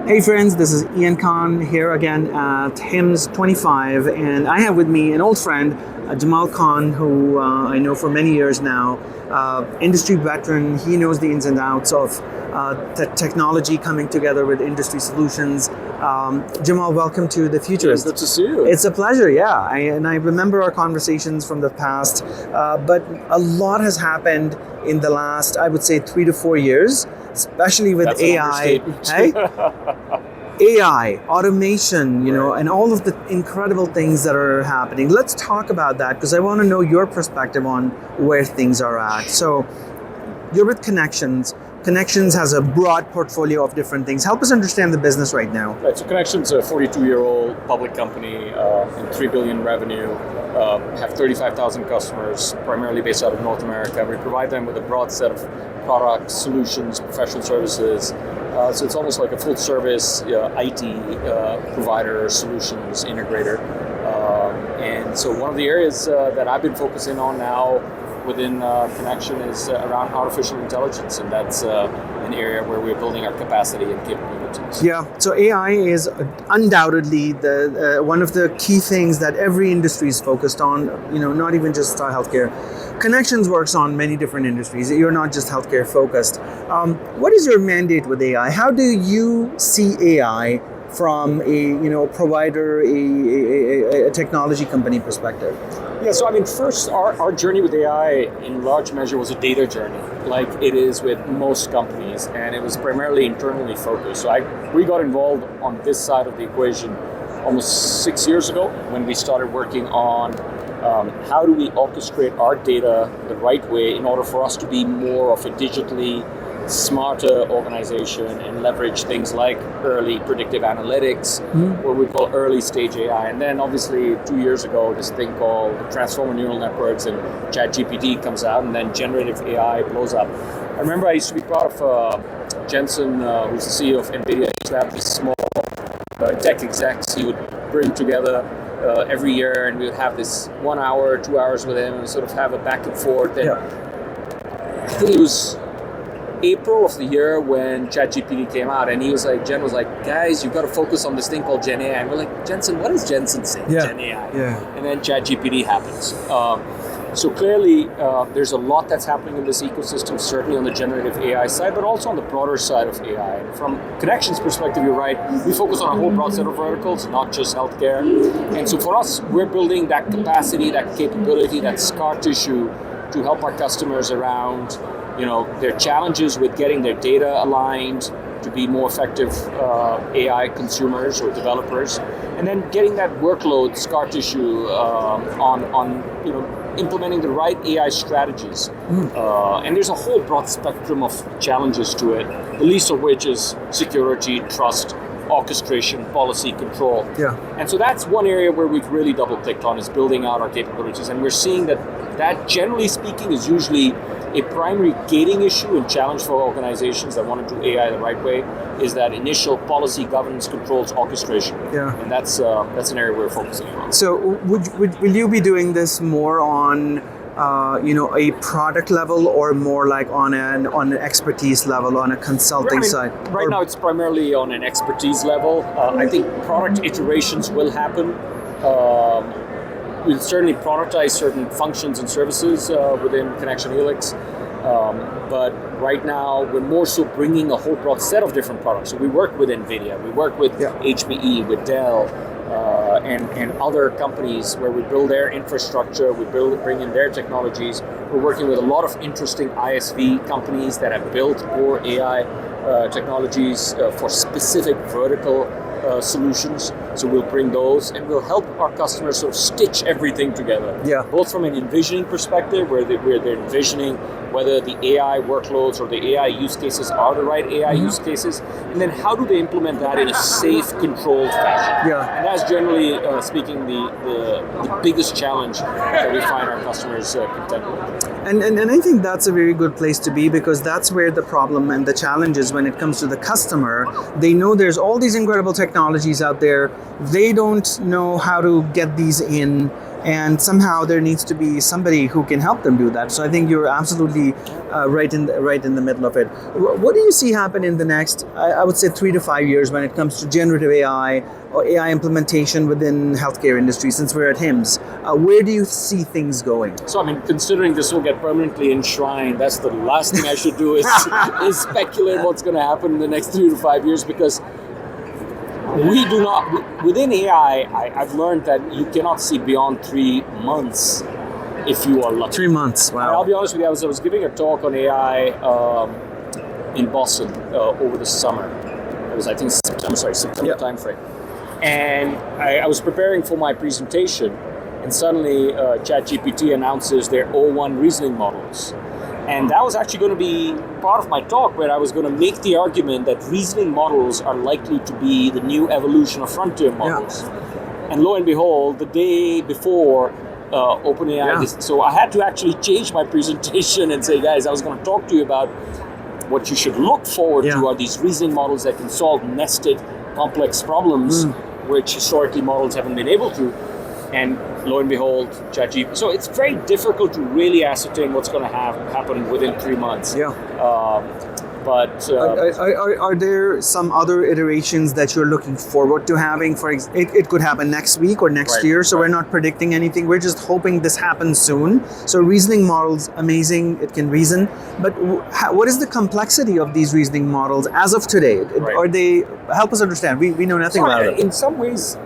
Hey friends, this is Ian Khan here again at HIMSS 25, and I have with me an old friend, Jamal Khan, who I know for many years now, industry veteran. He knows the ins and outs of technology coming together with industry solutions. Jamal, welcome to the Futurist. Good to see you. It's a pleasure, yeah. I remember our conversations from the past, but a lot has happened in the last, I would say, 3 to 4 years, especially with That's AI. Hey? AI, automation, and all of the incredible things that are happening. Let's talk about that because I want to know your perspective on where things are at. So you're with Connections. Connections has a broad portfolio of different things. Help us understand the business right now. Right, so Connections, a 42-year-old public company in $3 billion revenue, have 35,000 customers, primarily based out of North America. We provide them with a broad set of products, solutions, professional services. So it's almost like a full-service IT provider, solutions integrator. And so one of the areas that I've been focusing on now within Connection is around artificial intelligence, and that's an area where we're building our capacity and capabilities. Yeah, so AI is undoubtedly the one of the key things that every industry is focused on, not even just healthcare. Connections works on many different industries. You're not just healthcare focused. What is your mandate with AI? How do you see AI from a provider, a technology company perspective? Yeah, so first, our journey with AI in large measure was a data journey, like it is with most companies, and it was primarily internally focused. So we got involved on this side of the equation almost 6 years ago when we started working on how do we orchestrate our data the right way in order for us to be more of a digitally smarter organization and leverage things like early predictive analytics, what we call early stage AI. And then obviously 2 years ago, this thing called transformer neural networks and ChatGPT comes out, and then generative AI blows up. I remember I used to be part of Jensen, who's the CEO of NVIDIA. He used to have these small tech execs he would bring together every year, and we would have this 1 hour, 2 hours with him and sort of have a back and forth. And I think it was April of the year when ChatGPT came out, and Jen was like, guys, you've got to focus on this thing called Gen AI. And we're like, Jensen, what does Jensen say? Gen AI. Yeah. And then ChatGPT happens. So clearly, there's a lot that's happening in this ecosystem, certainly on the generative AI side, but also on the broader side of AI. And from Connections perspective, you're right, we focus on a whole broad set of verticals, not just healthcare. And so for us, we're building that capacity, that capability, that scar tissue to help our customers around their challenges with getting their data aligned to be more effective AI consumers or developers, and then getting that workload scar tissue on implementing the right AI strategies. And there's a whole broad spectrum of challenges to it, the least of which is security, trust, orchestration, policy, control. Yeah. And so that's one area where we've really double-clicked on, is building out our capabilities. And we're seeing that generally speaking is usually a primary gating issue and challenge for organizations that want to do AI the right way, is that initial policy, governance, controls, orchestration. Yeah. And that's an area we're focusing on. So will you be doing this more on a product level, or more like on an expertise level, on a consulting side? Right now it's primarily on an expertise level. I think product iterations will happen. We'll certainly productize certain functions and services within Connection Helix. But right now, we're more so bringing a whole broad set of different products. So we work with NVIDIA, we work with HPE, with Dell, and other companies where we build their infrastructure, we bring in their technologies. We're working with a lot of interesting ISV companies that have built core AI technologies for specific vertical solutions. So we'll bring those, and we'll help our customers sort of stitch everything together. Yeah. Both from an envisioning perspective, where they're envisioning whether the AI workloads or the AI use cases are the right AI use cases, and then how do they implement that in a safe, controlled fashion. Yeah. And that's generally speaking the biggest challenge that we find our customers contend with. And I think that's a very good place to be, because that's where the problem and the challenge is when it comes to the customer. They know there's all these incredible technologies out there. They don't know how to get these in and somehow there needs to be somebody who can help them do that. So I think you're absolutely right in the middle of it. What do you see happen in the next, I would say, 3 to 5 years when it comes to generative AI or AI implementation within healthcare industry? Since we're at HIMSS, where do you see things going? So, I mean, considering this will get permanently enshrined, that's the last thing I should do is speculate what's going to happen in the next 3 to 5 years, because we do not, within AI, I've learned that you cannot see beyond 3 months if you are lucky. 3 months, wow. And I'll be honest with you, I was giving a talk on AI in Boston over the summer. It was, I think, September timeframe. And I was preparing for my presentation, and suddenly ChatGPT announces their O1 reasoning models. And that was actually going to be part of my talk, where I was going to make the argument that reasoning models are likely to be the new evolution of frontier models. Yeah. And lo and behold, the day before OpenAI, so I had to actually change my presentation and say, guys, I was going to talk to you about what you should look forward to are these reasoning models that can solve nested, complex problems, which historically models haven't been able to. And lo and behold, ChatGPT. So it's very difficult to really ascertain what's going to happen within 3 months. Yeah. But are there some other iterations that you're looking forward to having? It could happen next week or next year. So we're not predicting anything. We're just hoping this happens soon. So reasoning models, amazing. It can reason. But what is the complexity of these reasoning models as of today? Are they? Help us understand. We know nothing about it. In some ways,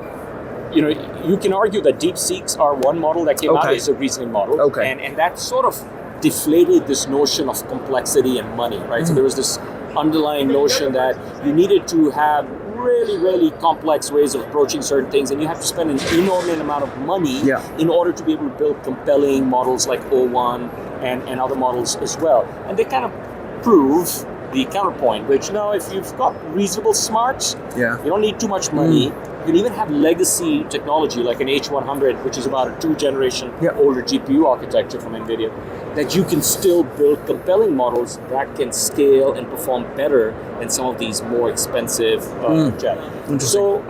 you know, you can argue that DeepSeeks are one model that came out as a reasoning model, and that sort of deflated this notion of complexity and money, right? So there was this underlying notion that you needed to have really, really complex ways of approaching certain things, and you have to spend an inordinate amount of money in order to be able to build compelling models like O1 and other models as well. And they kind of prove the counterpoint, which now if you've got reasonable smarts, you don't need too much money. You can even have legacy technology like an H100, which is about a 2-generation older GPU architecture from NVIDIA, that you can still build compelling models that can scale and perform better than some of these more expensive So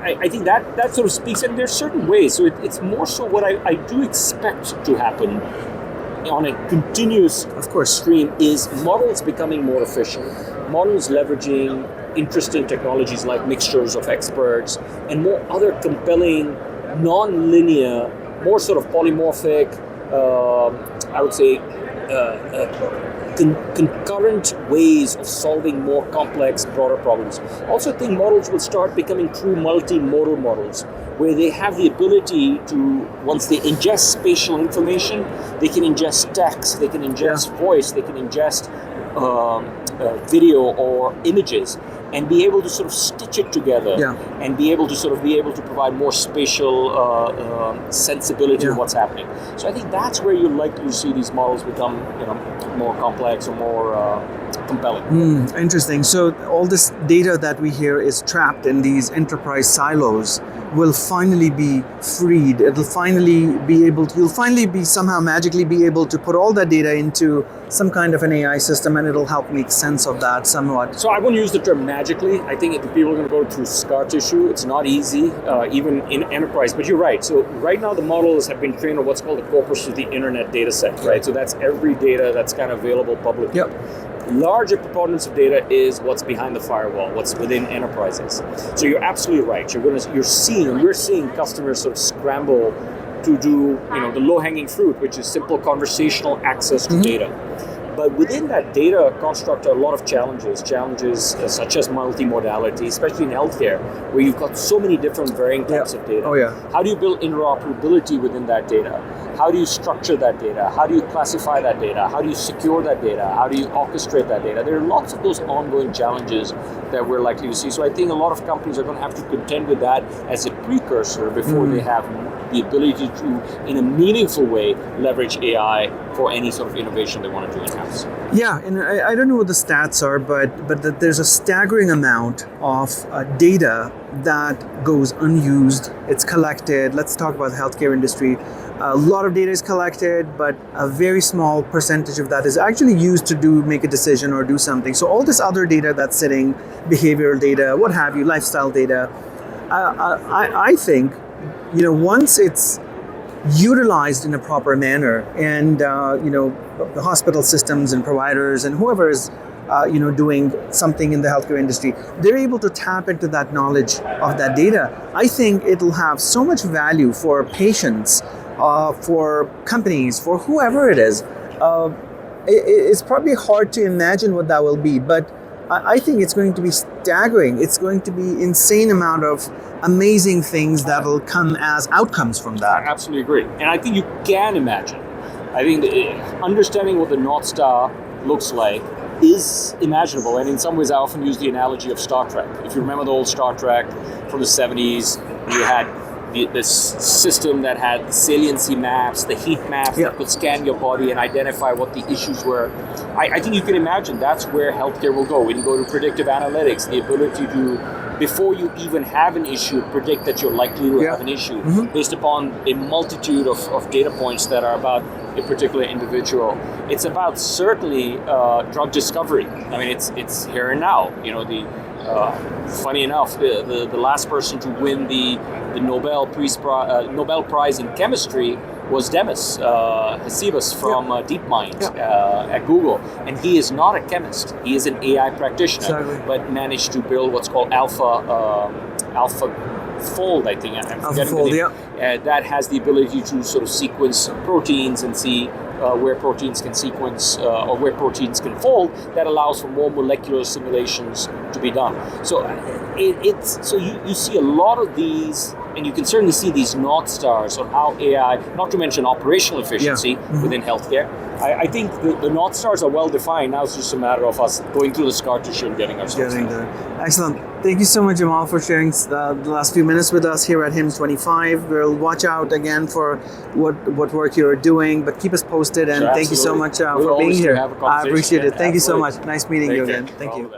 I think that sort of speaks, and there's certain ways. So it's more so what I do expect to happen on a continuous stream is models becoming more efficient, models leveraging interesting technologies like mixtures of experts and more other compelling, non-linear, more sort of polymorphic, I would say, concurrent ways of solving more complex, broader problems. Also, I think models will start becoming true multimodal models, where they have the ability to, once they ingest spatial information, they can ingest text, they can ingest voice, they can ingest video or images, and be able to sort of stitch it together and be able to provide more spatial sensibility of what's happening. So I think that's where you're likely to see these models become, more complex or more compelling. Interesting. So all this data that we hear is trapped in these enterprise silos will finally be freed. It'll finally be able to, you'll finally be somehow magically be able to put all that data into some kind of an AI system, and it'll help make sense of that somewhat. So I won't use the term magically. I think if people are going to go through scar tissue, it's not easy, even in enterprise. But you're right. So right now the models have been trained on what's called the corpus of the internet data set, right? So that's every data that's kind of available publicly. Larger proponents of data is what's behind the firewall, what's within enterprises. So you're absolutely right. We're seeing customers sort of scramble to do, the low-hanging fruit, which is simple conversational access to data. But within that data construct are a lot of challenges such as multimodality, especially in healthcare, where you've got so many different varying types of data. How do you build interoperability within that data? How do you structure that data? How do you classify that data? How do you secure that data? How do you orchestrate that data? There are lots of those ongoing challenges that we're likely to see. So I think a lot of companies are going to have to contend with that as a precursor before they have the ability to, in a meaningful way, leverage AI for any sort of innovation they want to do in-house. Yeah, and I don't know what the stats are, but there's a staggering amount of data that goes unused. It's collected. Let's talk about the healthcare industry. A lot of data is collected, but a very small percentage of that is actually used to make a decision or do something. So all this other data that's sitting, behavioral data, what have you, lifestyle data, I think, once it's utilized in a proper manner, and the hospital systems and providers and whoever is doing something in the healthcare industry, they're able to tap into that knowledge of that data. I think it'll have so much value for patients, for companies, for whoever it is. It's probably hard to imagine what that will be, but I think it's going to be staggering. It's going to be insane amount of amazing things that will come as outcomes from that. I absolutely agree. And I think you can imagine. I think understanding what the North Star looks like is imaginable. And in some ways, I often use the analogy of Star Trek. If you remember the old Star Trek from the 70s, you had this system that had the saliency maps, the heat maps that could scan your body and identify what the issues were. I think you can imagine that's where healthcare will go. When you go to predictive analytics, the ability to, before you even have an issue, predict that you're likely to have an issue based upon a multitude of data points that are about a particular individual. It's about certainly drug discovery. I mean, it's here and now. Funny enough, the last person to win the Nobel Prize in chemistry was Demis Hassabis from DeepMind at Google, and he is not a chemist. He is an AI practitioner, but managed to build what's called AlphaFold, I think. I'm forgetting the name. That has the ability to sort of sequence proteins and see where proteins can sequence or where proteins can fold. That allows for more molecular simulations to be done. So you see a lot of these, and you can certainly see these North Stars on how AI, not to mention operational efficiency within healthcare. I think the North Stars are well defined. Now it's just a matter of us going through the scar tissue and getting ourselves there. Excellent. Thank you so much, Jamal, for sharing the last few minutes with us here at HIM25. We'll watch out again for what work you're doing, but keep us posted, and thank you so much for being here. I appreciate it. Thank you so much. Nice meeting you again. Thank you.